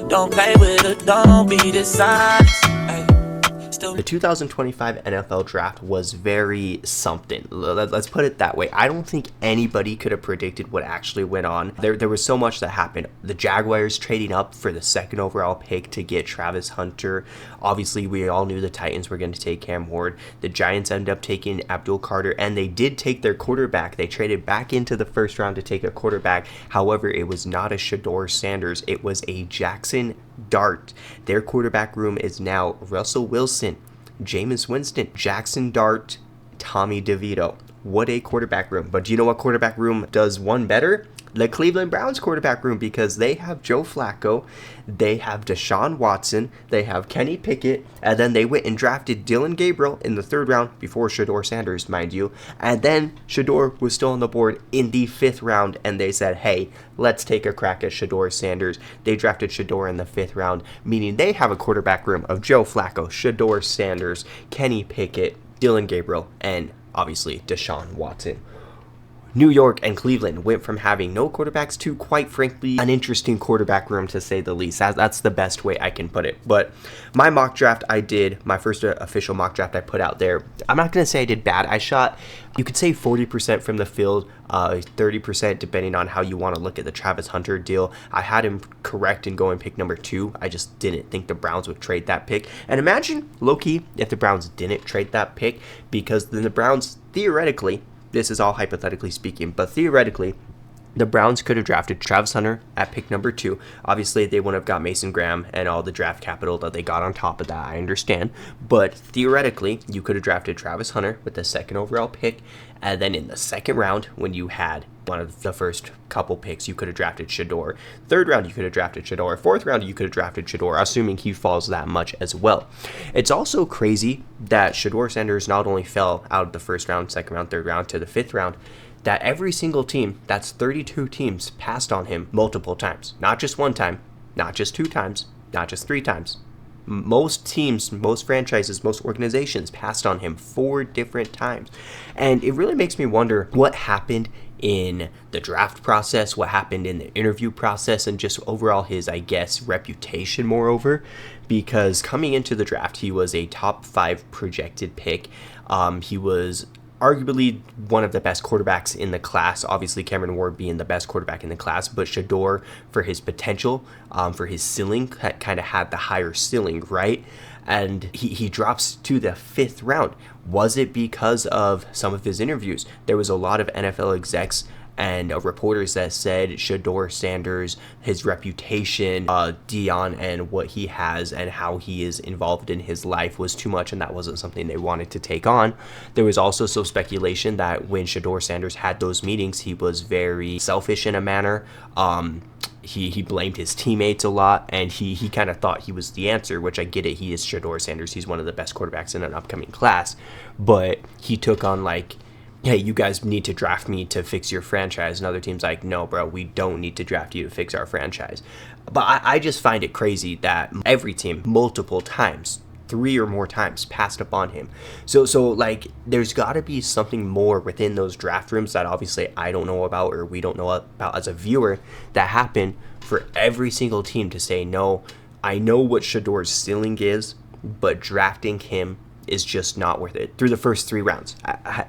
Don't play with it, don't be dishonest. The 2025 NFL Draft was very something. Let's put it that way. I don't think anybody could have predicted what actually went on. There was so much that happened. The Jaguars trading up for the second overall pick to get Travis Hunter. Obviously, we all knew the Titans were going to take Cam Ward. The Giants ended up taking Abdul Carter, and they did take their quarterback. They traded back into the first round to take a quarterback. However, it was not a Shedeur Sanders. It was a Jackson Dart. Their quarterback room is now Russell Wilson, Jameis Winston, Jackson Dart, Tommy DeVito. What a quarterback room. But do you know what quarterback room does one better? The Cleveland Browns quarterback room, because they have Joe Flacco, they have Deshaun Watson, they have Kenny Pickett, and then they went and drafted Dylan Gabriel in the third round before Shedeur Sanders, mind you. And then Shedeur was still on the board in the fifth round, and they said, hey, let's take a crack at Shedeur Sanders. They drafted Shedeur in the fifth round, meaning they have a quarterback room of Joe Flacco, Shedeur Sanders, Kenny Pickett, Dylan Gabriel, and obviously Deshaun Watson. New York and Cleveland went from having no quarterbacks to, quite frankly, an interesting quarterback room, to say the least. That's the best way I can put it. But my mock draft I did, my first official mock draft I put out there, I'm not going to say I did bad. I shot, you could say 40% from the field, 30% depending on how you want to look at the Travis Hunter deal. I had him correct in going pick number 2. I just didn't think the Browns would trade that pick. And imagine, low-key, if the Browns didn't trade that pick, because then the Browns, theoretically, this is all hypothetically speaking, but theoretically, the Browns could have drafted Travis Hunter at pick number 2. Obviously, they wouldn't have got Mason Graham and all the draft capital that they got on top of that, I understand. But theoretically, you could have drafted Travis Hunter with the second overall pick, and then in the second round, when you had one of the first couple picks, you could have drafted Shedeur. Third round, you could have drafted Shedeur. Fourth round, you could have drafted Shedeur, assuming he falls that much as well. It's also crazy that Shedeur Sanders not only fell out of the first round, second round, third round to the fifth round, that every single team, that's 32 teams, passed on him multiple times. Not just one time, not just 2 times, not just 3 times. Most teams, most franchises, most organizations passed on him 4 different times. And it really makes me wonder what happened in the draft process, what happened in the interview process, and just overall his, I guess, reputation moreover. Because coming into the draft, he was a top 5 projected pick. He was arguably one of the best quarterbacks in the class, obviously Cameron Ward being the best quarterback in the class, but Shedeur, for his potential, for his ceiling, kind of had the higher ceiling, right? And he drops to the 5th round. Was it because of some of his interviews? There was a lot of NFL execs and reporters that said Shedeur Sanders, his reputation, Dion, and what he has and how he is involved in his life was too much, and that wasn't something they wanted to take on. There was also some speculation that when Shedeur Sanders had those meetings, he was very selfish in a manner. He blamed his teammates a lot, and he kind of thought he was the answer, which I get it. He is Shedeur Sanders. He's one of the best quarterbacks in an upcoming class. But he took on, like, hey, you guys need to draft me to fix your franchise. And other teams like, no, bro, we don't need to draft you to fix our franchise. But I just find it crazy that every team, multiple times, 3 or more times, passed upon him. So like, there's got to be something more within those draft rooms that obviously I don't know about, or we don't know about as a viewer, that happened for every single team to say, no, I know what Shedeur's ceiling is, but drafting him is just not worth it. Through the first 3 rounds.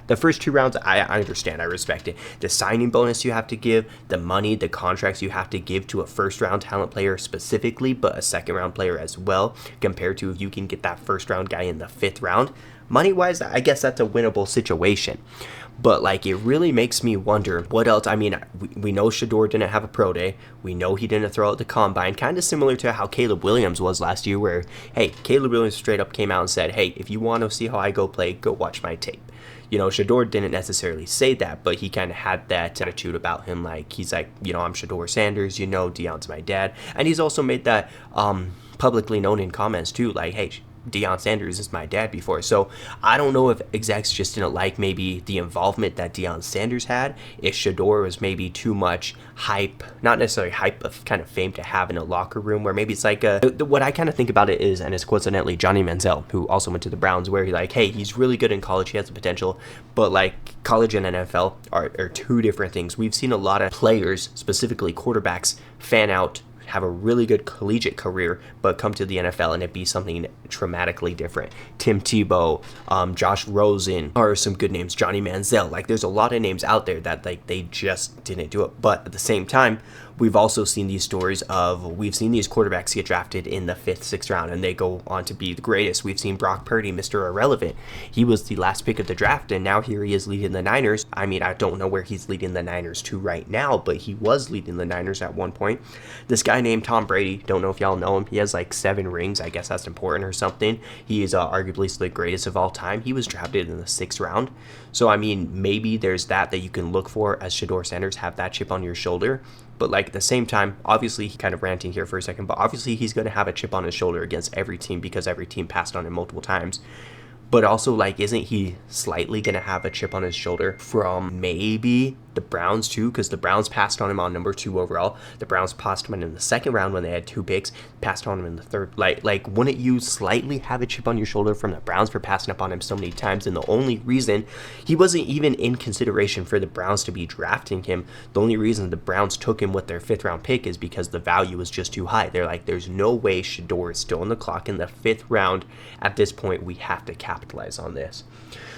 The first 2 rounds, I understand, I respect it. The signing bonus you have to give, the money, the contracts you have to give to a first round talent player specifically, but a second round player as well, compared to if you can get that first round guy in the 5th round. Money-wise, I guess that's a winnable situation. But, like, it really makes me wonder what else. I mean, we know Shedeur didn't have a pro day. We know he didn't throw out the combine. Kind of similar to how Caleb Williams was last year, where, hey, Caleb Williams straight up came out and said, hey, if you want to see how I go play, go watch my tape. You know, Shedeur didn't necessarily say that, but he kind of had that attitude about him. Like, he's like, you know, I'm Shedeur Sanders, you know, Dion's my dad. And he's also made that publicly known in comments, too. Like, hey, Deion Sanders is my dad before. So I don't know if execs just didn't like maybe the involvement that Deion Sanders had, if Shedeur was maybe too much hype, not necessarily hype, but kind of fame to have in a locker room, where maybe it's like what I kind of think about it is, and it's coincidentally Johnny Manziel, who also went to the Browns, where he's like, hey, he's really good in college, he has the potential, but like college and NFL are two different things. We've seen a lot of players, specifically quarterbacks, fan out, have a really good collegiate career, but come to the NFL and it be something dramatically different. Tim Tebow, Josh Rosen are some good names. Johnny Manziel, like there's a lot of names out there that like they just didn't do it. But at the same time, we've also seen these stories we've seen these quarterbacks get drafted in the 5th, 6th round and they go on to be the greatest. We've seen Brock Purdy, Mr. Irrelevant. He was the last pick of the draft and now here he is leading the Niners. I mean, I don't know where he's leading the Niners to right now, but he was leading the Niners at one point. This guy named Tom Brady, don't know if y'all know him. He has like 7 rings. I guess that's important or something. He is arguably the greatest of all time. He was drafted in the 6th round. So, I mean, maybe there's that you can look for as Shedeur Sanders, have that chip on your shoulder. But like at the same time, obviously he kind of ranting here for a second, but obviously he's going to have a chip on his shoulder against every team because every team passed on him multiple times. But also, like, isn't he slightly going to have a chip on his shoulder from maybe the Browns too? Because the Browns passed on him on number 2 overall. The Browns passed him in the 2nd round when they had 2 picks, passed on him in the 3rd. Like, wouldn't you slightly have a chip on your shoulder from the Browns for passing up on him so many times? And the only reason he wasn't even in consideration for the Browns to be drafting him, the only reason the Browns took him with their 5th round pick is because the value was just too high. They're like, there's no way Shedeur is still on the clock in the 5th round. At this point, we have to capitalize on this.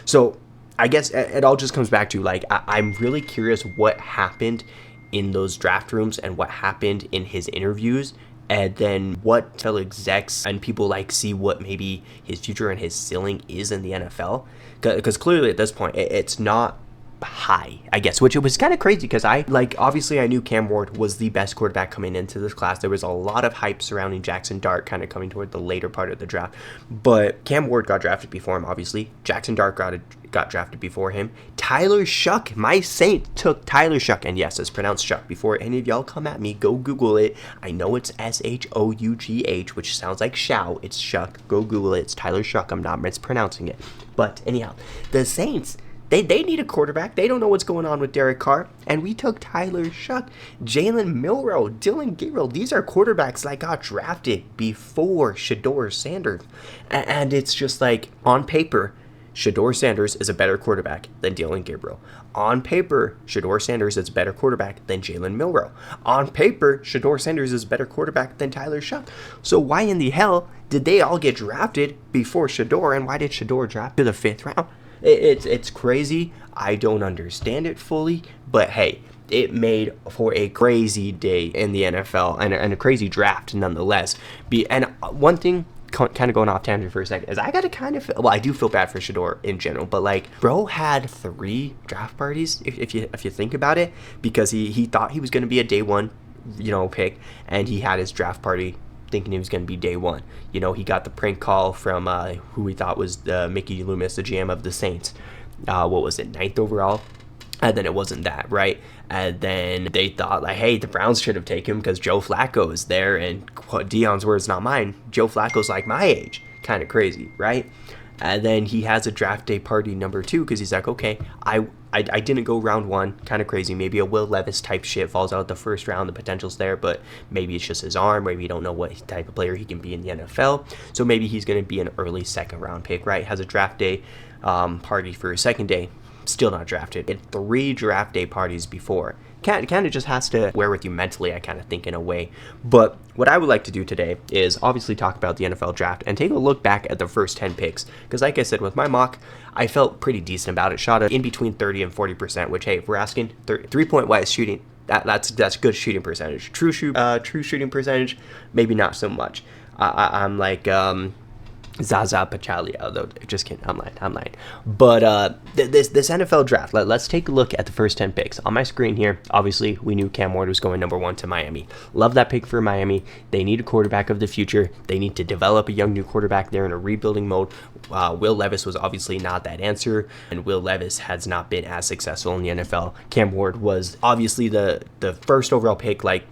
So I guess it all just comes back to like, I'm really curious what happened in those draft rooms and what happened in his interviews, and then what tell execs and people like see what maybe his future and his ceiling is in the NFL, because clearly at this point it's not high, I guess, which it was kind of crazy because obviously I knew Cam Ward was the best quarterback coming into this class. There was a lot of hype surrounding Jackson Dart kind of coming toward the later part of the draft, but Cam Ward got drafted before him, obviously. Jackson Dart got drafted before him. Tyler Shough, my Saint, took Tyler Shough, and yes, it's pronounced Shuck. Before any of y'all come at me, go Google it. I know it's Shough, which sounds like Shao. It's Shuck. Go Google it. It's Tyler Shough. I'm not mispronouncing it. But anyhow, the Saints, They need a quarterback. They don't know what's going on with Derek Carr. And we took Tyler Shough, Jalen Milroe, Dylan Gabriel. These are quarterbacks that got drafted before Shedeur Sanders. And it's just like, on paper, Shedeur Sanders is a better quarterback than Dylan Gabriel. On paper, Shedeur Sanders is a better quarterback than Jalen Milroe. On paper, Shedeur Sanders is a better quarterback than Tyler Shough. So why in the hell did they all get drafted before Shedeur? And why did Shedeur draft to the 5th round? It's crazy. I don't understand it fully, but hey, it made for a crazy day in the NFL and a crazy draft nonetheless. And one thing, kind of going off tangent for a second, is I gotta kind of feel, well, I do feel bad for Shedeur in general, but like, bro had 3 draft parties if you think about it, because he thought he was going to be a day 1 pick, and he had his draft party thinking he was going to be day 1. He got the prank call from who we thought was Mickey Loomis, the GM of the Saints. What was it, 9th overall? And then it wasn't that, right? And then they thought, like, hey, the Browns should have taken him because Joe Flacco is there. And Deion's words, not mine, Joe Flacco's like my age. Kind of crazy, right? And then he has a draft day party number 2 because he's like, okay, I didn't go round 1, kind of crazy. Maybe a Will Levis type shit falls out the 1st round. The potential's there, but maybe it's just his arm. Maybe you don't know what type of player he can be in the NFL. So maybe he's going to be an early 2nd round pick, right? Has a draft day party for his 2nd day. Still not drafted. In 3 draft day parties before. Kind of just has to wear with you mentally, I kind of think, in a way. But what I would like to do today is obviously talk about the NFL draft and take a look back at the first 10 picks. Because like I said, with my mock, I felt pretty decent about it. Shot in between 30 and 40%, which, hey, if we're asking 3-point wise shooting, that's good shooting percentage. True shooting percentage, maybe not so much. I'm like Zaza Pachulia, though, just kidding, I'm lying. But this NFL draft, let's take a look at the first 10 picks. On my screen here, obviously, we knew Cam Ward was going number 1 to Miami. Love that pick for Miami. They need a quarterback of the future. They need to develop a young new quarterback. They're in a rebuilding mode. Will Levis was obviously not that answer, and Will Levis has not been as successful in the NFL. Cam Ward was obviously the first overall pick, like,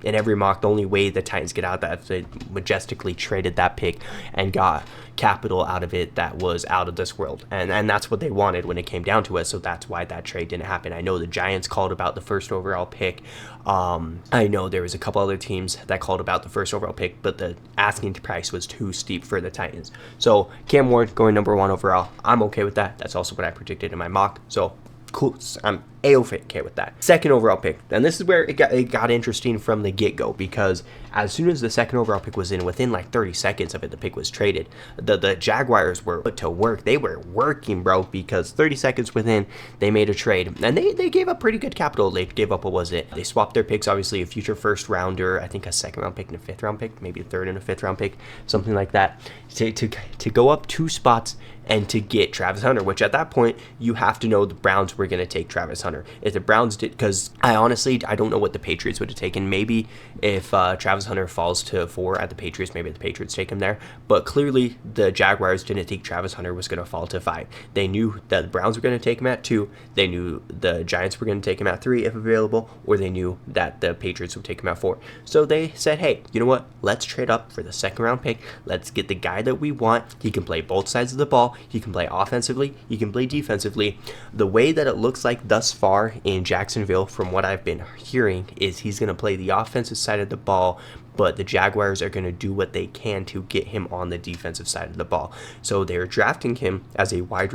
in every mock, the only way the Titans get out that they majestically traded that pick and got capital out of it that was out of this world. And that's what they wanted when it came down to it. So that's why that trade didn't happen. I know the Giants called about the first overall pick. I know there was a couple other teams that called about the first overall pick, but the asking price was too steep for the Titans. So Cam Ward going number 1 overall. I'm okay with that. That's also what I predicted in my mock. So cool. I'm A-okay with that. Second overall pick. And this is where it got interesting from the get-go, because as soon as the second overall pick was in, within like 30 seconds of it, the pick was traded. The Jaguars were put to work. They were working, bro, because 30 seconds within, they made a trade. And they gave up pretty good capital. They gave up, what was it? They swapped their picks, obviously, a future first rounder, I think a second round pick and a fifth round pick, maybe a third and a fifth round pick, something like that, to go up 2 spots and to get Travis Hunter, which at that point, you have to know the Browns were going to take Travis Hunter. If the Browns did, because I don't know what the Patriots would have taken. Maybe if Travis Hunter falls to 4 at the Patriots, maybe the Patriots take him there. But clearly, the Jaguars didn't think Travis Hunter was going to fall to 5. They knew that the Browns were going to take him at 2. They knew the Giants were going to take him at 3 if available, or they knew that the Patriots would take him at 4. So they said, hey, you know what? Let's trade up for the second round pick. Let's get the guy that we want. He can play both sides of the ball. He can play offensively. He can play defensively. The way that it looks like thus far in Jacksonville, from what I've been hearing, is he's going to play the offensive side of the ball, but the Jaguars are going to do what they can to get him on the defensive side of the ball. So they're drafting him as a wide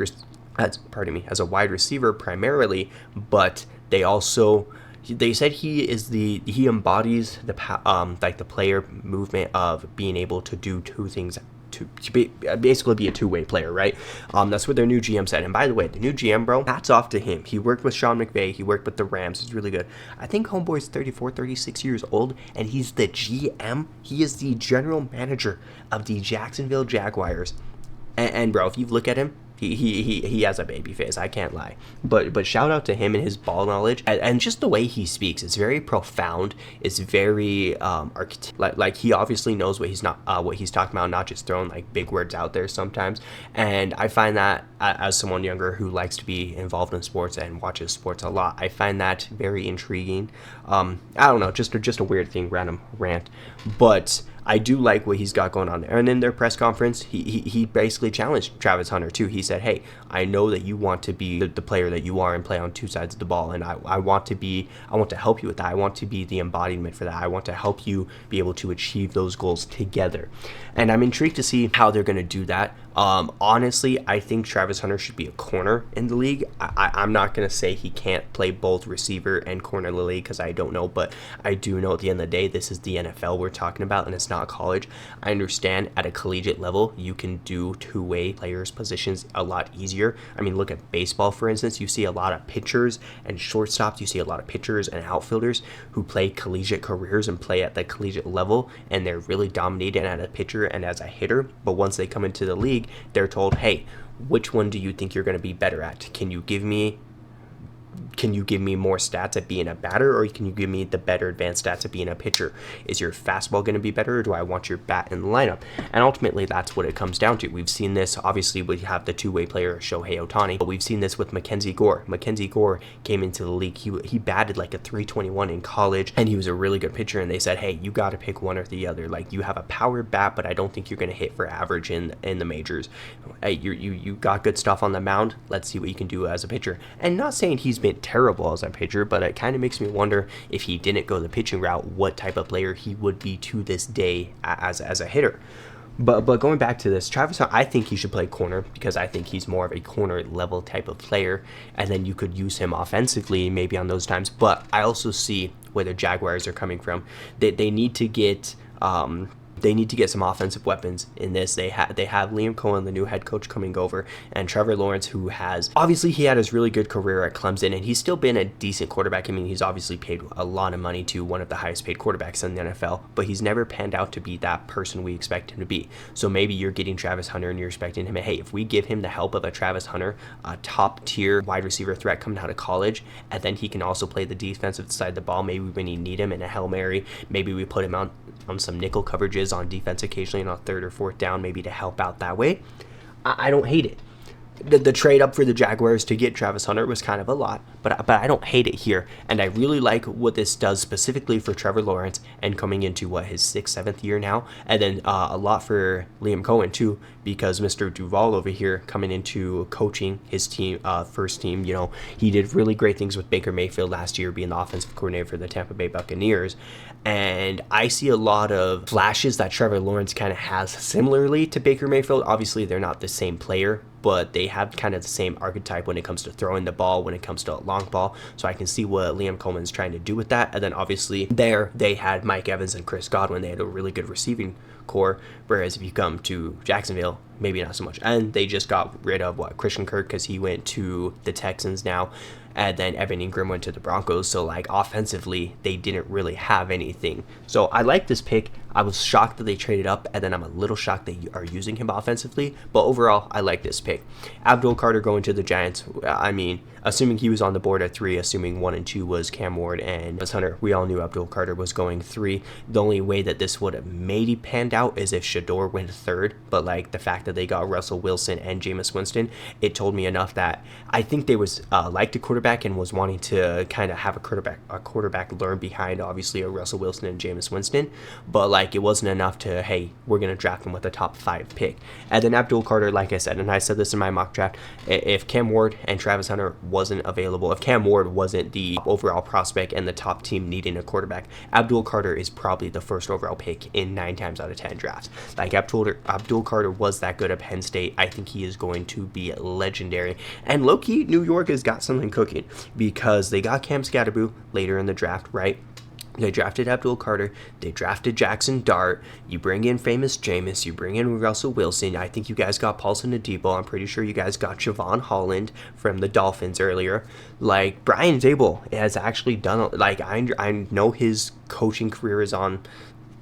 receiver primarily, but they said he embodies the player movement of being able to do 2 things, to basically be a two-way player, right? That's what their new GM said. And by the way, the new GM, bro, hats off to him. He worked with Sean McVay. He worked with the Rams. He's really good. I think homeboy's 34, 36 years old, and he's the GM. He is the general manager of the Jacksonville Jaguars. And bro, if you look at him, he has a baby face. I can't lie. But shout out to him and his ball knowledge and just the way he speaks. It's very profound. It's very like he obviously knows what he's talking about, not just throwing like big words out there sometimes. And I find that as someone younger who likes to be involved in sports and watches sports a lot, I find that very intriguing. I don't know, just a weird thing, random rant, but I do like what he's got going on there. And in their press conference, he basically challenged Travis Hunter too. He said, hey, I know that you want to be the player that you are and play on 2 sides of the ball. And I want to help you with that. I want to be the embodiment for that. I want to help you be able to achieve those goals together. And I'm intrigued to see how they're going to do that. Honestly, I think Travis Hunter should be a corner in the league. I'm not going to say he can't play both receiver and corner in the league because I don't know, but I do know at the end of the day, this is the NFL we're talking about and it's not college. I understand at a collegiate level, you can do 2-way players positions a lot easier. I mean, look at baseball, for instance. You see a lot of pitchers and shortstops. You see a lot of pitchers and outfielders who play collegiate careers and play at the collegiate level, and they're really dominating as a pitcher and as a hitter. But once they come into the league, they're told, hey, which one do you think you're going to be better at? Can you give me more stats at being a batter, or can you give me the better advanced stats at being a pitcher? Is your fastball going to be better, or do I want your bat in the lineup? And ultimately, that's what it comes down to. We've seen this, obviously, we have the 2-way player, Shohei Ohtani, but we've seen this with Mackenzie Gore. Mackenzie Gore came into the league. He batted like a 321 in college, and he was a really good pitcher, and they said, hey, you got to pick one or the other. Like, you have a power bat, but I don't think you're going to hit for average in the majors. Hey, you got good stuff on the mound. Let's see what you can do as a pitcher. And not saying he's been terrible as a pitcher, but it kind of makes me wonder if he didn't go the pitching route, what type of player he would be to this day as a hitter. But going back to this, Travis Hunter, I think he should play corner because I think he's more of a corner level type of player, and then you could use him offensively maybe on those times. But I also see where the Jaguars are coming from. They need to get some offensive weapons in this. They have Liam Cohen, the new head coach, coming over, and Trevor Lawrence, who has obviously he had his really good career at Clemson, and he's still been a decent quarterback. I mean, he's obviously paid a lot of money to one of the highest paid quarterbacks in the NFL, but he's never panned out to be that person we expect him to be. So maybe you're getting Travis Hunter and you're expecting him, hey, if we give him the help of a Travis Hunter, a top tier wide receiver threat coming out of college, and then he can also play the defensive side of the ball, maybe when you need him in a Hail Mary, maybe we put him on some nickel coverages on defense occasionally on 3rd or 4th down, maybe to help out that way. I don't hate it. the trade up for the Jaguars to get Travis Hunter was kind of a lot, but I don't hate it here, and I really like what this does specifically for Trevor Lawrence and coming into his 6th, 7th year now, and then a lot for Liam Cohen too, because Mr. Duval over here coming into coaching his team, first team, he did really great things with Baker Mayfield last year, being the offensive coordinator for the Tampa Bay Buccaneers, and I see a lot of flashes that Trevor Lawrence kind of has similarly to Baker Mayfield. Obviously, they're not the same player, but they have kind of the same archetype when it comes to throwing the ball, when it comes to a long ball. So I can see what Liam Coleman's trying to do with that. And then obviously there they had Mike Evans and Chris Godwin. They had a really good receiving core. Whereas if you come to Jacksonville, maybe not so much. And they just got rid of Christian Kirk because he went to the Texans now. And then Evan Ingram went to the Broncos. So offensively, they didn't really have anything. So I like this pick. I was shocked that they traded up, and then I'm a little shocked they are using him offensively. But overall, I like this pick. Abdul Carter going to the Giants. I mean, assuming he was on the board at 3, assuming 1 and 2 was Cam Ward and Travis Hunter, we all knew Abdul Carter was going 3. The only way that this would have maybe panned out is if Shador went 3rd. But the fact that they got Russell Wilson and Jameis Winston, it told me enough that I think they was liked a quarterback and was wanting to kind of have a quarterback learn behind obviously a Russell Wilson and Jameis Winston. But it wasn't enough to, hey, we're going to draft him with a top 5 pick. And then Abdul Carter, like I said, and I said this in my mock draft, if Cam Ward and Travis Hunter wasn't available, if Cam Ward wasn't the overall prospect and the top team needing a quarterback, Abdul Carter is probably the first overall pick in 9 times out of 10 drafts. Abdul Carter was that good at Penn State. I think he is going to be legendary. And low-key, New York has got something cooking because they got Cam Scatterboo later in the draft, right? They drafted Abdul Carter. They drafted Jackson Dart. You bring in famous Jameis. You bring in Russell Wilson. I think you guys got Paulson Adebo. I'm pretty sure you guys got Javon Holland from the Dolphins earlier. Brian Daboll has actually done, I know his coaching career is on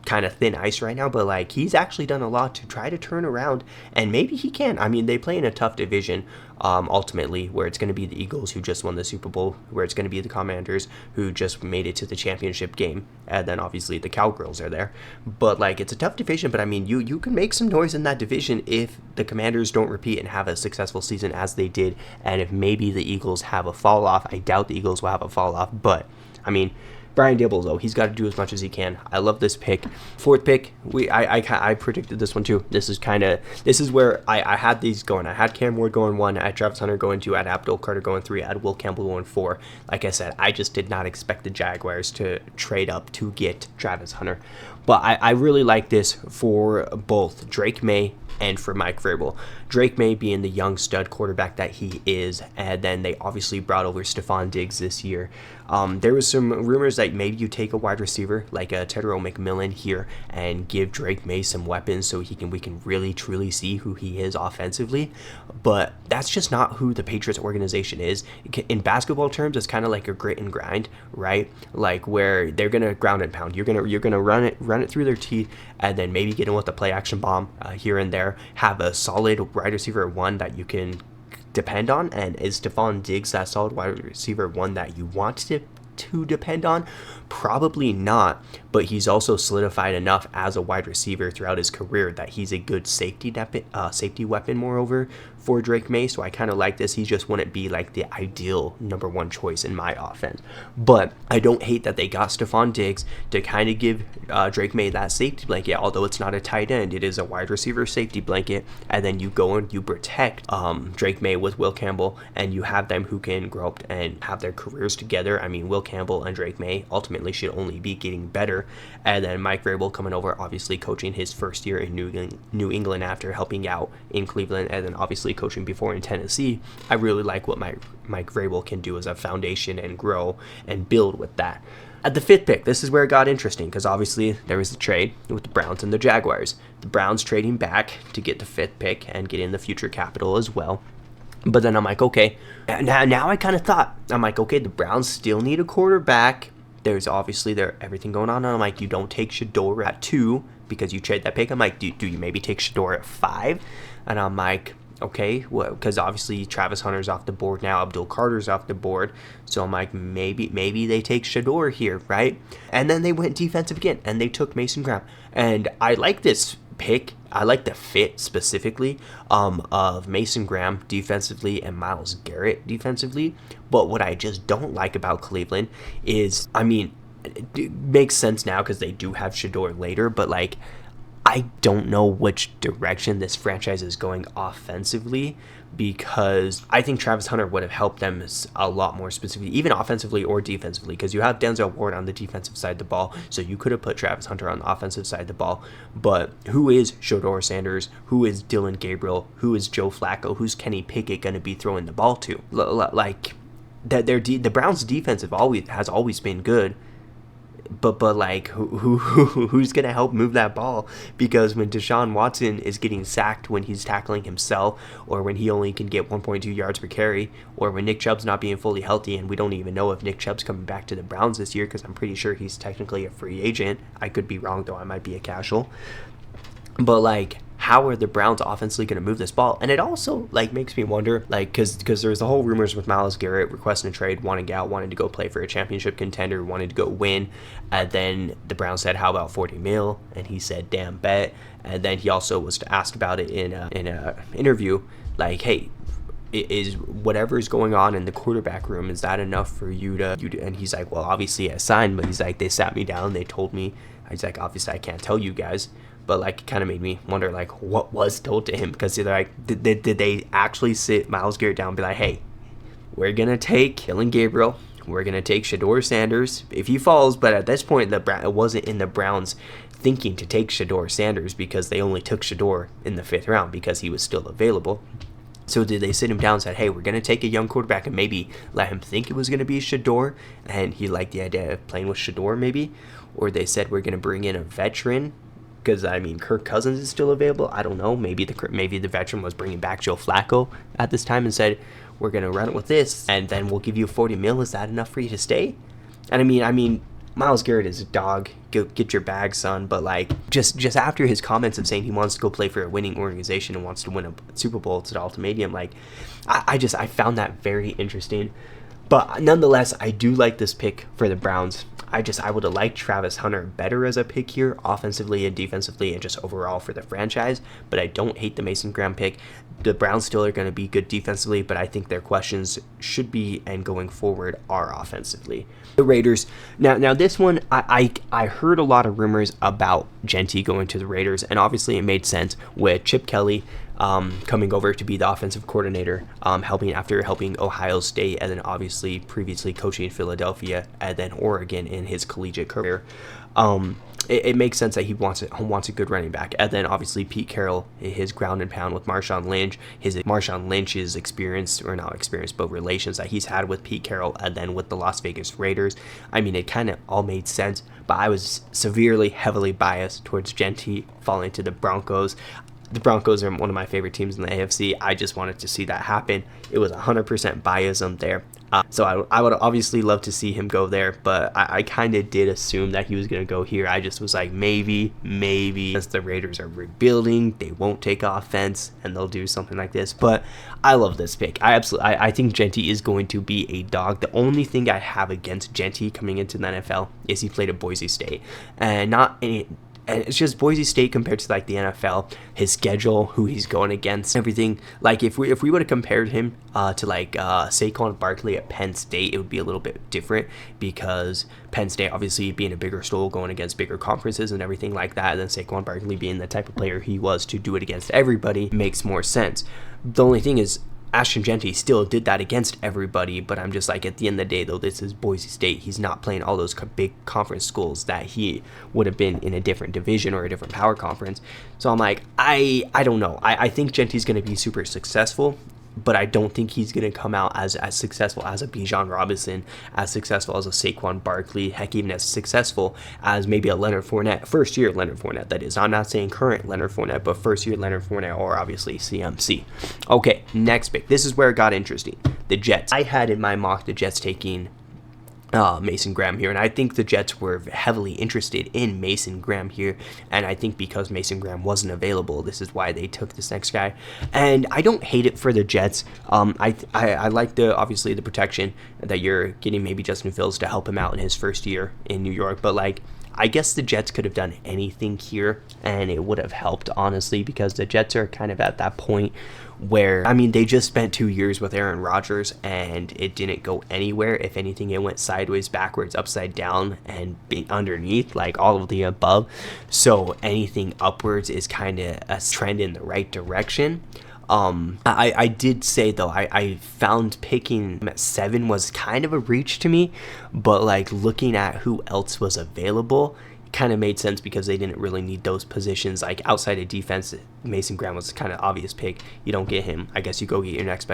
kind of thin ice right now, but he's actually done a lot to try to turn around, and maybe he can. I mean, they play in a tough division ultimately, where it's going to be the Eagles who just won the Super Bowl, where it's going to be the Commanders who just made it to the championship game, and then obviously the Cowgirls are there. But it's a tough division, but I mean, you can make some noise in that division if the Commanders don't repeat and have a successful season as they did, and if maybe the Eagles have a fall off. I doubt the Eagles will have a fall off, but I mean, Brian Daboll, though, he's got to do as much as he can. I love this pick. 4th pick, I predicted this one too. This is where I had these going. I had Cam Ward going 1, I had Travis Hunter going 2, I had Abdul Carter going 3, I had Will Campbell going 4. Like I said, I just did not expect the Jaguars to trade up to get Travis Hunter. But I really like this for both Drake May and for Mike Vrabel. Drake May being the young stud quarterback that he is, and then they obviously brought over Stephon Diggs this year. There was some rumors that maybe you take a wide receiver like Tedro McMillan here and give Drake May some weapons so we can really truly see who he is offensively. But that's just not who the Patriots organization is. In basketball terms, it's kind of like a grit and grind, right? Where they're gonna ground and pound. You're gonna run it through their teeth, and then maybe get in with a play action bomb here and there. Have a solid wide receiver 1 that you can depend on, and is Stephon Diggs that solid wide receiver 1 that you want to depend on? Probably not, but he's also solidified enough as a wide receiver throughout his career that he's a good safety weapon moreover for Drake May. So I kind of like this. He just wouldn't be the ideal number 1 choice in my offense, but I don't hate that they got Stephon Diggs to kind of give Drake May that safety blanket. Although it's not a tight end, it is a wide receiver safety blanket, and then you go and you protect Drake May with Will Campbell, and you have them who can grow up and have their careers together. I mean, Will Campbell and Drake May ultimately should only be getting better. And then Mike Vrabel coming over, obviously coaching his first year in New England after helping out in Cleveland, and then obviously coaching before in Tennessee. I really like what Mike Vrabel can do as a foundation and grow and build with that. At the 5th pick, this is where it got interesting, because obviously there was the trade with the Browns and the Jaguars. The Browns trading back to get the 5th pick and get in the future capital as well. But then I'm like, okay, now I kind of thought, okay, the Browns still need a quarterback. There's obviously everything going on. And I'm like, you don't take Shador at 2 because you trade that pick. I'm like, do you maybe take Shador at 5? And I'm like, okay, well, because obviously Travis Hunter's off the board now, Abdul Carter's off the board. So I'm like, maybe they take Shador here, right? And then they went defensive again, and they took Mason Graham. And I like this pick. I like the fit specifically of Mason Graham defensively and Myles Garrett defensively. But what I just don't like about Cleveland is, I mean, it makes sense now because they do have Shedeur later, but like, I don't know which direction this franchise is going offensively, because I think Travis Hunter would have helped them a lot more specifically, even offensively or defensively, because you have Denzel Ward on the defensive side of the ball, so you could have put Travis Hunter on the offensive side of the ball. But who is Shedeur Sanders? Who is Dylan Gabriel? Who is Joe Flacco? Who's Kenny Pickett going to be throwing the ball to? Like, that the Browns' defense has always been good. But like, who's gonna help move that ball? Because when Deshaun Watson is getting sacked when he's tackling himself, or when he only can get 1.2 yards per carry, or when Nick Chubb's not being fully healthy, and we don't even know if Nick Chubb's coming back to the Browns this year, because I'm pretty sure he's technically a free agent. I could be wrong though. I might be a casual. But like, how are the Browns offensively going to move this ball? And it also like makes me wonder, like, because there's the whole rumors with Myles Garrett requesting a trade, wanting out, wanting to go play for a championship contender, wanting to go win. And then the Browns said, "How about 40 mil?" And he said, "Damn, bet." And then he also was asked about it in a interview, like, "Hey, is whatever is going on in the quarterback room, is that enough for you to?" And he's like, "Well, obviously I signed, but he's like, they sat me down, they told me." He's like, "Obviously I can't tell you guys." But like, it kind of made me wonder, like, what was told to him? Because they're like, did they actually sit Myles Garrett down and be like, "Hey, we're gonna take Dylan Gabriel, we're gonna take Shedeur Sanders if he falls." But at this point, it wasn't in the Browns' thinking to take Shedeur Sanders, because they only took Shedeur in the 5th round because he was still available. So did they sit him down and said, "Hey, we're going to take a young quarterback and maybe let him think it was going to be Shedeur," and he liked the idea of playing with Shedeur maybe? Or they said, "We're going to bring in a veteran," because, I mean, Kirk Cousins is still available. I don't know. Maybe the veteran was bringing back Joe Flacco at this time and said, "We're going to run it with this, and then we'll give you 40 mil. Is that enough for you to stay?" And I mean, Myles Garrett is a dog. Get your bag, son. But like, just after his comments of saying he wants to go play for a winning organization and wants to win a Super Bowl to the ultimatum, like, I found that very interesting. But nonetheless, I do like this pick for the Browns. I would have liked Travis Hunter better as a pick here, offensively and defensively, and just overall for the franchise. But I don't hate the Mason Graham pick. The Browns still are going to be good defensively, but I think their questions should be, and going forward, are offensively. The Raiders. Now this one, I heard a lot of rumors about Genty going to the Raiders, and obviously it made sense with Chip Kelly coming over to be the offensive coordinator, after helping Ohio State, and then obviously previously coaching Philadelphia and then Oregon in his collegiate career. It makes sense that he wants a good running back. And then obviously Pete Carroll, his ground and pound with Marshawn Lynch's experience, or not experience, but relations that he's had with Pete Carroll and then with the Las Vegas Raiders. I mean, it kind of all made sense, but I was heavily biased towards Genty falling to the Broncos. The Broncos are one of my favorite teams in the AFC. I just wanted to see that happen. It was 100% biasm there. So I would obviously love to see him go there, but I kind of did assume that he was going to go here. I just was like, maybe, as the Raiders are rebuilding, they won't take offense and they'll do something like this. But I love this pick. I think Genty is going to be a dog. The only thing I have against Genty coming into the NFL is he played at Boise State, and it's just Boise State compared to like the NFL, his schedule, who he's going against, everything. Like if we would have compared him to like Saquon Barkley at Penn State, it would be a little bit different, because Penn State obviously being a bigger school, going against bigger conferences and everything like that, and then Saquon Barkley being the type of player he was to do it against everybody makes more sense. The only thing is, Ashton Genty still did that against everybody, but I'm just like, at the end of the day, though, this is Boise State. He's not playing all those big conference schools that he would have been in a different division or a different power conference. So I'm like, I don't know. I think Genty's going to be super successful, but I don't think he's going to come out as successful as a Bijan Robinson, as successful as a Saquon Barkley, heck, even as successful as maybe a Leonard Fournette, first-year Leonard Fournette, that is. I'm not saying current Leonard Fournette, but first-year Leonard Fournette, or obviously CMC. Okay, next pick. This is where it got interesting. The Jets. I had in my mock the Jets taking Mason Graham here, and I think the Jets were heavily interested in Mason Graham here, and I think because Mason Graham wasn't available, this is why they took this next guy. And I don't hate it for the Jets. I like obviously the protection that you're getting, maybe Justin Fields to help him out in his first year in New York, but like, I guess the Jets could have done anything here, and it would have helped, honestly, because the Jets are kind of at that point where, I mean, they just spent 2 years with Aaron Rodgers, and it didn't go anywhere. If anything, it went sideways, backwards, upside down, and underneath, like all of the above. So anything upwards is kind of a trend in the right direction. I did say, though, I found picking him at 7 was kind of a reach to me, but like looking at who else was available, kind of made sense because they didn't really need those positions. Like outside of defense, Mason Graham was kind of obvious pick. You don't get him. I guess you go get your next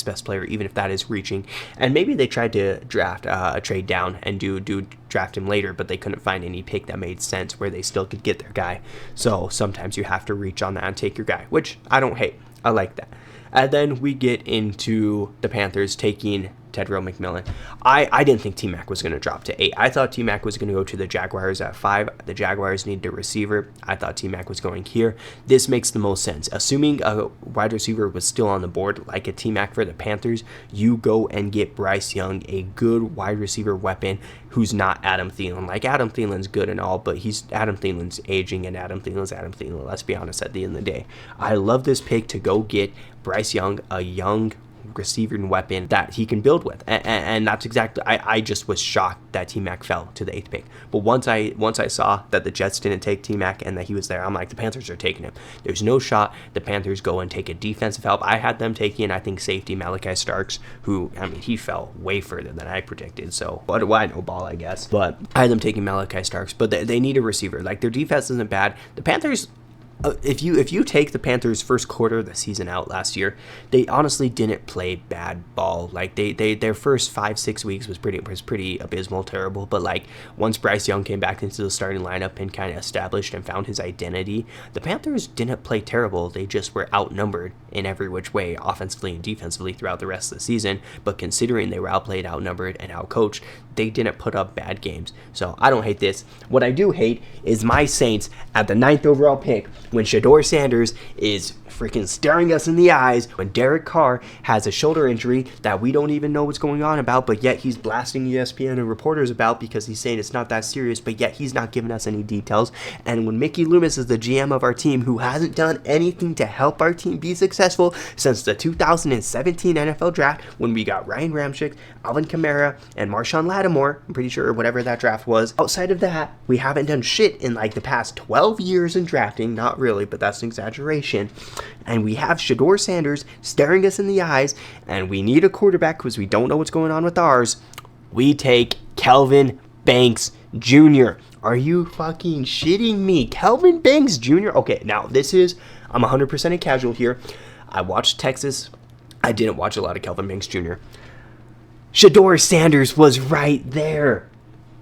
best player, even if that is reaching. And maybe they tried to draft a trade down and do draft him later, but they couldn't find any pick that made sense where they still could get their guy. So sometimes you have to reach on that and take your guy, which I don't hate. I like that. And then we get into the Panthers taking Tedrow McMillan. I didn't think T-Mac was going to drop to 8. I thought T-Mac was going to go to the Jaguars at 5. The Jaguars needed a receiver. I thought T-Mac was going here. This makes the most sense. Assuming a wide receiver was still on the board, like a T-Mac for the Panthers, you go and get Bryce Young, a good wide receiver weapon who's not Adam Thielen. Like, Adam Thielen's good and all, but Adam Thielen's aging, and Adam Thielen. Let's be honest, at the end of the day. I love this pick to go get Bryce Young, a young receiving weapon that he can build with, and that's exactly. I just was shocked that T-Mac fell to the 8th pick. But once I saw that the Jets didn't take T-Mac and that he was there, I'm like, the Panthers are taking him. There's no shot the Panthers go and take a defensive help. I had them taking, I think, safety Malachi Starks, who, I mean, he fell way further than I predicted. So what do I know, ball, I guess. But I had them taking Malachi Starks. But they need a receiver. Like, their defense isn't bad. The Panthers. If you take the Panthers' first quarter of the season out last year, they honestly didn't play bad ball. Like their first 5-6 weeks was pretty abysmal, terrible. But like once Bryce Young came back into the starting lineup and kind of established and found his identity, the Panthers didn't play terrible. They just were outnumbered in every which way, offensively and defensively, throughout the rest of the season. But considering they were outplayed, outnumbered, and outcoached, they didn't put up bad games. So I don't hate this. What I do hate is my Saints at the 9th overall pick, when Shedeur Sanders is freaking staring us in the eyes, when Derek Carr has a shoulder injury that we don't even know what's going on about, but yet he's blasting ESPN and reporters about because he's saying it's not that serious, but yet he's not giving us any details. And when Mickey Loomis is the GM of our team, who hasn't done anything to help our team be successful since the 2017 NFL draft, when we got Ryan Ramczyk, Alvin Kamara, and Marshawn Lattimore, I'm pretty sure, whatever that draft was. Outside of that, we haven't done shit in like the past 12 years in drafting. Not really, but that's an exaggeration. And we have Shedeur Sanders staring us in the eyes, and we need a quarterback because we don't know what's going on with ours. We take Kelvin Banks Jr. Are you fucking shitting me? Kelvin Banks Jr.? Okay, now I'm 100% a casual here. I watched Texas. I didn't watch a lot of Kelvin Banks Jr. Shedeur Sanders was right there.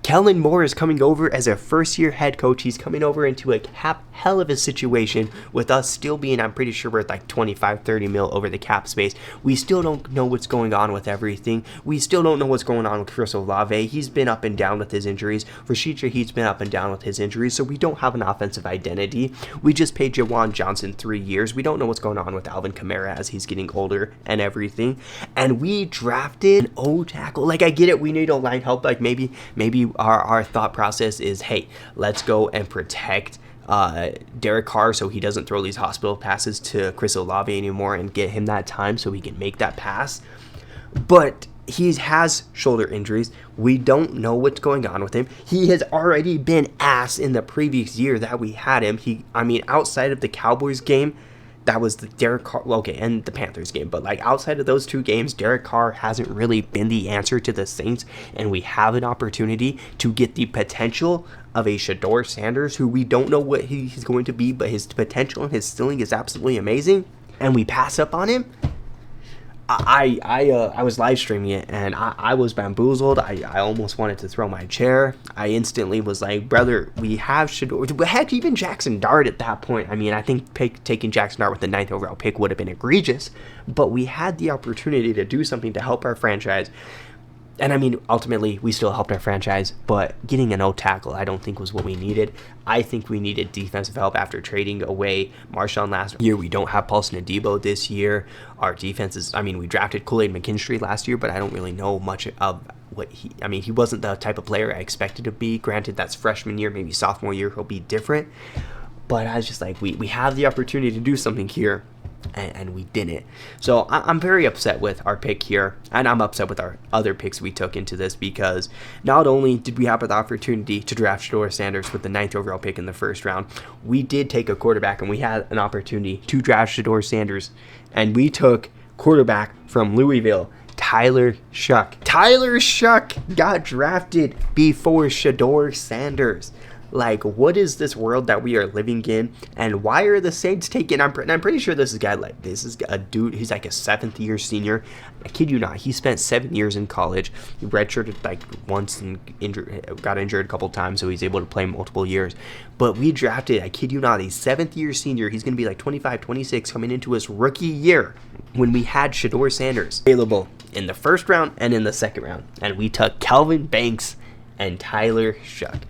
Kellen Moore is coming over as a first-year head coach. He's coming over into a cap hell of a situation with us still being, I'm pretty sure we're at like 25-30 mil over the cap space. We still don't know what's going on with everything. We still don't know what's going on with Chris Olave. He's been up and down with his injuries. Rasheed Shaheed's been up and down with his injuries, so we don't have an offensive identity. We just paid Jawan Johnson 3 years. We don't know what's going on with Alvin Kamara as he's getting older and everything. And we drafted an O-tackle. Like, I get it. We need O-line help. Like, maybe our thought process is, hey, let's go and protect Derek Carr so he doesn't throw these hospital passes to Chris Olave anymore and get him that time so he can make that pass. But he has shoulder injuries. We don't know what's going on with him. He has already been ass in the previous year that we had him. Outside of the Cowboys game, that was the Derek Carr, and the Panthers game. But like outside of those two games, Derek Carr hasn't really been the answer to the Saints, and we have an opportunity to get the potential of a Shedeur Sanders, who we don't know what he's going to be, but his potential and his ceiling is absolutely amazing, and we pass up on him. I was live streaming it, and I was bamboozled. I almost wanted to throw my chair. I instantly was like, brother, we have Shedeur. Heck, even Jackson Dart at that point. I mean, I think taking Jackson Dart with the 9th overall pick would have been egregious, but we had the opportunity to do something to help our franchise. And I mean, ultimately, we still helped our franchise, but getting a no tackle, I don't think was what we needed. I think we needed defensive help after trading away Marshawn last year. We don't have Paulson Adebo this year. Our defense is, I mean, we drafted Kool-Aid McKinstry last year, but I don't really know much of what he wasn't the type of player I expected to be. Granted, that's freshman year, maybe sophomore year, he'll be different. But I was just like, we have the opportunity to do something here, and we didn't. So I'm very upset with our pick here, and I'm upset with our other picks we took into this, because not only did we have the opportunity to draft Shedeur Sanders with the 9th overall pick in the first round, we did take a quarterback, and we had an opportunity to draft Shedeur Sanders, and we took quarterback from Louisville, Tyler Shough. Tyler Shough got drafted before Shedeur Sanders. Like, what is this world that we are living in? And why are the Saints taking... I'm pretty sure this is a dude, he's like a 7th year senior. I kid you not, he spent 7 years in college. He redshirted like once and got injured a couple times, so he's able to play multiple years. But we drafted, I kid you not, a 7th year senior. He's going to be like 25, 26 coming into his rookie year, when we had Shedeur Sanders available in the first round and in the second round. And we took Kelvin Banks and Tyler Shough.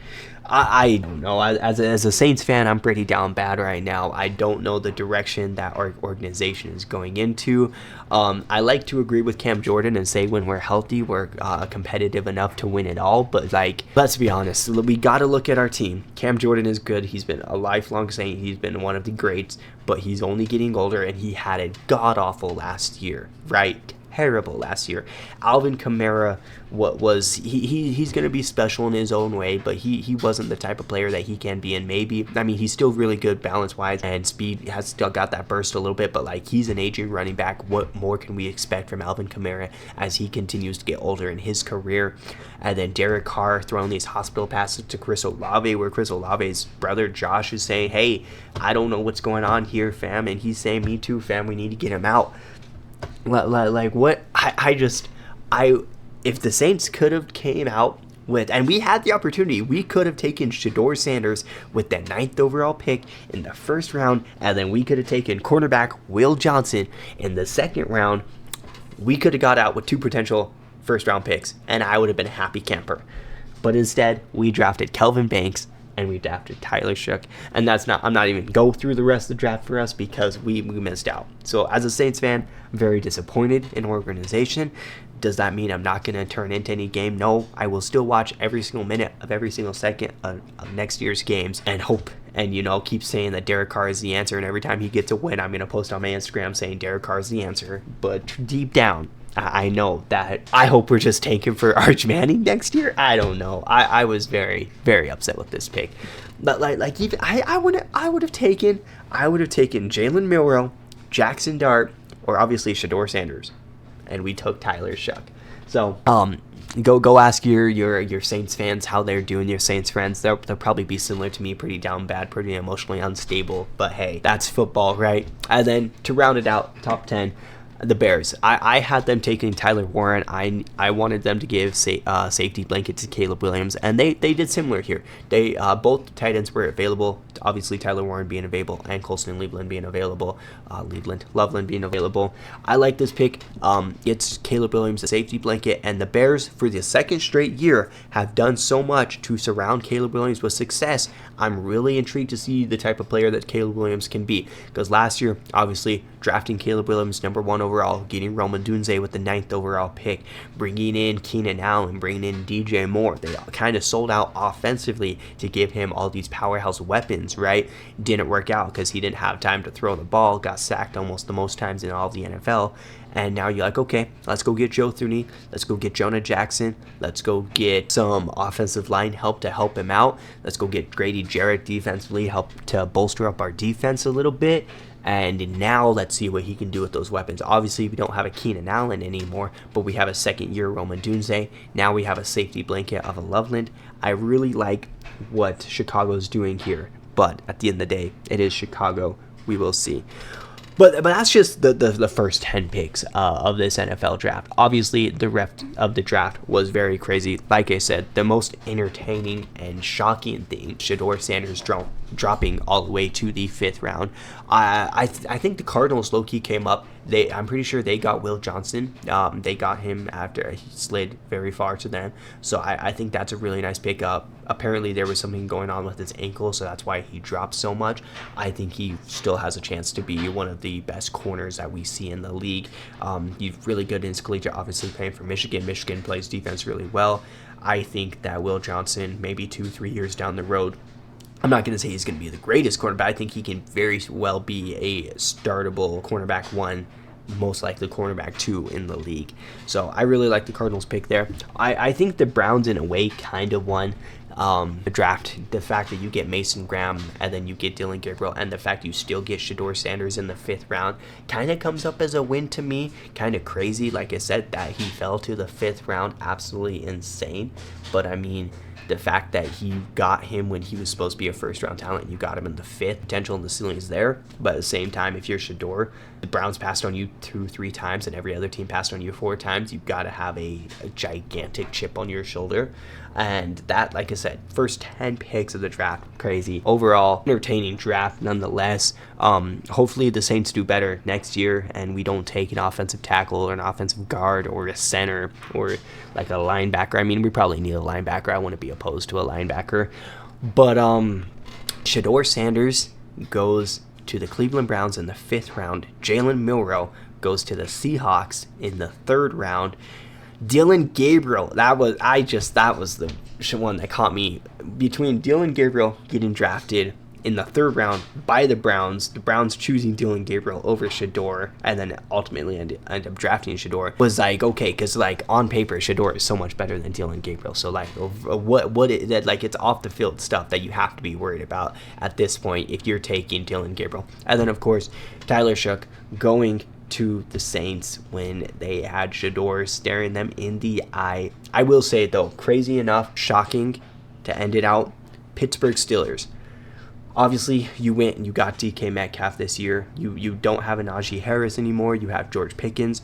I don't know. As a Saints fan, I'm pretty down bad right now. I don't know the direction that our organization is going into. I like to agree with Cam Jordan and say when we're healthy, we're competitive enough to win it all. But, like, let's be honest. We got to look at our team. Cam Jordan is good. He's been a lifelong Saint. He's been one of the greats. But he's only getting older, and he had a god-awful last year, right? Terrible last year. Alvin Kamara, he's going to be special in his own way, but he wasn't the type of player that he can be. And maybe, I mean, he's still really good balance wise, and speed has still got that burst a little bit, but like, he's an aging running back. What more can we expect from Alvin Kamara as he continues to get older in his career? And then Derek Carr throwing these hospital passes to Chris Olave, where Chris Olave's brother Josh is saying, hey, I don't know what's going on here, fam, and he's saying, me too, fam, we need to get him out. Like, what? If the Saints could have came out with, and we had the opportunity, we could have taken Shedeur Sanders with the 9th overall pick in the first round, and then we could have taken cornerback Will Johnson in the second round. We could have got out with 2 potential first round picks, and I would have been a happy camper. But instead, we drafted Kelvin Banks, and we drafted Tyler Shough, and I'm not even go through the rest of the draft for us because we missed out. So as a Saints fan, I'm very disappointed in our organization. Does that mean I'm not going to turn into any game? No, I will still watch every single minute of every single second of next year's games and hope and, keep saying that Derek Carr is the answer, and every time he gets a win, I'm going to post on my Instagram saying Derek Carr is the answer. But deep down, I know that I hope we're just taking for Arch Manning next year. I don't know. I was very, very upset with this pick. But like even I would have taken Jalen Milroe, Jackson Dart, or obviously Shedeur Sanders, and we took Tyler Shough. So go ask your Saints fans how they're doing. Your Saints friends, they'll probably be similar to me, pretty down bad, pretty emotionally unstable. But hey, that's football, right? And then to round it out, top 10. The Bears. I had them taking Tyler Warren. I wanted them to give safety blanket to Caleb Williams, and they did similar here. They both tight ends were available. Obviously, Tyler Warren being available and Colston Loveland being available. Loveland being available. I like this pick. It's Caleb Williams, a safety blanket, and the Bears for the second straight year have done so much to surround Caleb Williams with success. I'm really intrigued to see the type of player that Caleb Williams can be, because last year, obviously, drafting Caleb Williams number 1 overall, getting Rome Odunze with the 9th overall pick, bringing in Keenan Allen, bringing in DJ Moore. They kind of sold out offensively to give him all these powerhouse weapons, right? Didn't work out because he didn't have time to throw the ball, got sacked almost the most times in all of the NFL. And now you're like, okay, let's go get Joe Thuney. Let's go get Jonah Jackson. Let's go get some offensive line help to help him out. Let's go get Grady Jarrett defensively, help to bolster up our defense a little bit. And now let's see what he can do with those weapons. Obviously, we don't have a Keenan Allen anymore, but we have a second-year Rome Odunze. Now we have a safety blanket of a Loveland. I really like what Chicago's doing here, but at the end of the day, it is Chicago. We will see. But that's just the first 10 picks of this NFL draft. Obviously, the rest of the draft was very crazy. Like I said, the most entertaining and shocking thing, Shedeur Sanders dropping all the way to the 5th round. I think the Cardinals low-key came up I'm pretty sure they got Will Johnson. They got him after he slid very far to them. So I think that's a really nice pickup. Apparently there was something going on with his ankle, so that's why he dropped so much. I think he still has a chance to be one of the best corners that we see in the league. He's really good in his collegiate, obviously playing for Michigan. Michigan plays defense really well. I think that Will Johnson, maybe 2-3 years down the road, I'm not going to say he's going to be the greatest cornerback. I think he can very well be a startable cornerback 1, most likely cornerback 2 in the league. So I really like the Cardinals pick there. I think the Browns in a way kind of won the draft. The fact that you get Mason Graham and then you get Dillon Gabriel, and the fact you still get Shedeur Sanders in the 5th round kind of comes up as a win to me. Kind of crazy, like I said, that he fell to the 5th round. Absolutely insane. But I mean, the fact that he got him when he was supposed to be a first-round talent, and you got him in the 5th, potential in the ceiling is there. But at the same time, if you're Shedeur, the Browns passed on you 2-3 times, and every other team passed on you 4 times. You've got to have a gigantic chip on your shoulder. And that, like I said, first 10 picks of the draft, crazy. Overall, entertaining draft nonetheless. Hopefully the Saints do better next year, and we don't take an offensive tackle or an offensive guard or a center or like a linebacker. I mean, we probably need a linebacker. I wouldn't be opposed to a linebacker. But Shedeur Sanders goes to the Cleveland Browns in the 5th round. Jalen Milroe goes to the Seahawks in the 3rd round. Dillon Gabriel, that was the one that caught me. Between Dillon Gabriel getting drafted in the 3rd round by the Browns choosing Dillon Gabriel over Shedeur, and then ultimately end up drafting Shedeur, was like, okay, because like on paper Shedeur is so much better than Dillon Gabriel. So like it's off the field stuff that you have to be worried about at this point if you're taking Dillon Gabriel. And then of course Tyler Shough going to the Saints when they had Shedeur staring them in the eye. I will say though, crazy enough, shocking to end it out, Pittsburgh Steelers. Obviously, you went and you got DK Metcalf this year. You don't have a Najee Harris anymore. You have George Pickens.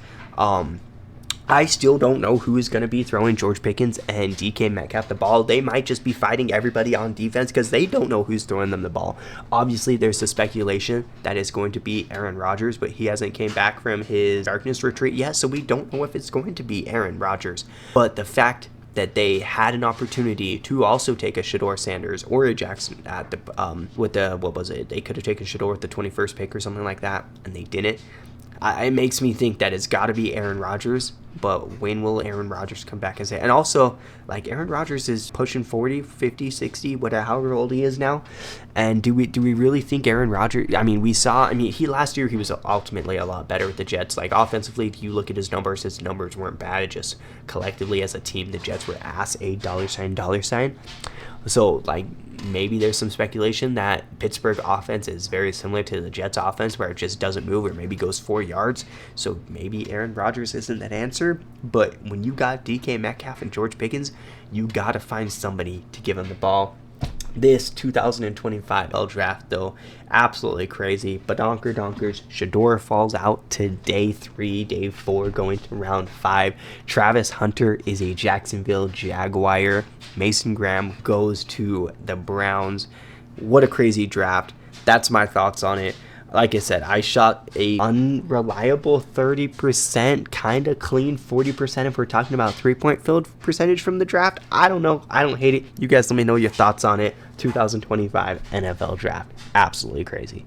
I still don't know who is going to be throwing George Pickens and DK Metcalf the ball. They might just be fighting everybody on defense because they don't know who's throwing them the ball. Obviously, there's the speculation that it's going to be Aaron Rodgers, but he hasn't came back from his darkness retreat yet, so we don't know if it's going to be Aaron Rodgers. But the fact that they had an opportunity to also take a Shedeur Sanders or a Jackson at the they could have taken Shedeur with the 21st pick or something like that, and they didn't. It makes me think that it's got to be Aaron Rodgers, but when will Aaron Rodgers come back and say? And also, like, Aaron Rodgers is pushing 40, 50, 60, however old he is now. And do we really think Aaron Rodgers? I mean, last year he was ultimately a lot better with the Jets. Like, offensively, if you look at his numbers weren't bad. It just collectively as a team, the Jets were ass a $. So, like, maybe there's some speculation that Pittsburgh offense is very similar to the Jets offense where it just doesn't move or maybe goes 4 yards. So maybe Aaron Rodgers isn't that answer. But when you got DK Metcalf and George Pickens, you got to find somebody to give him the ball. This 2025 NFL draft, though, absolutely crazy. Donkers. Shedeur falls out to day 3, day 4, going to round 5. Travis Hunter is a Jacksonville Jaguar. Mason Graham goes to the Browns. What a crazy draft. That's my thoughts on it. Like I said, I shot a unreliable 30%, kind of clean 40% if we're talking about 3-point field percentage from the draft. I don't know. I don't hate it. You guys let me know your thoughts on it. 2025 NFL draft. Absolutely crazy.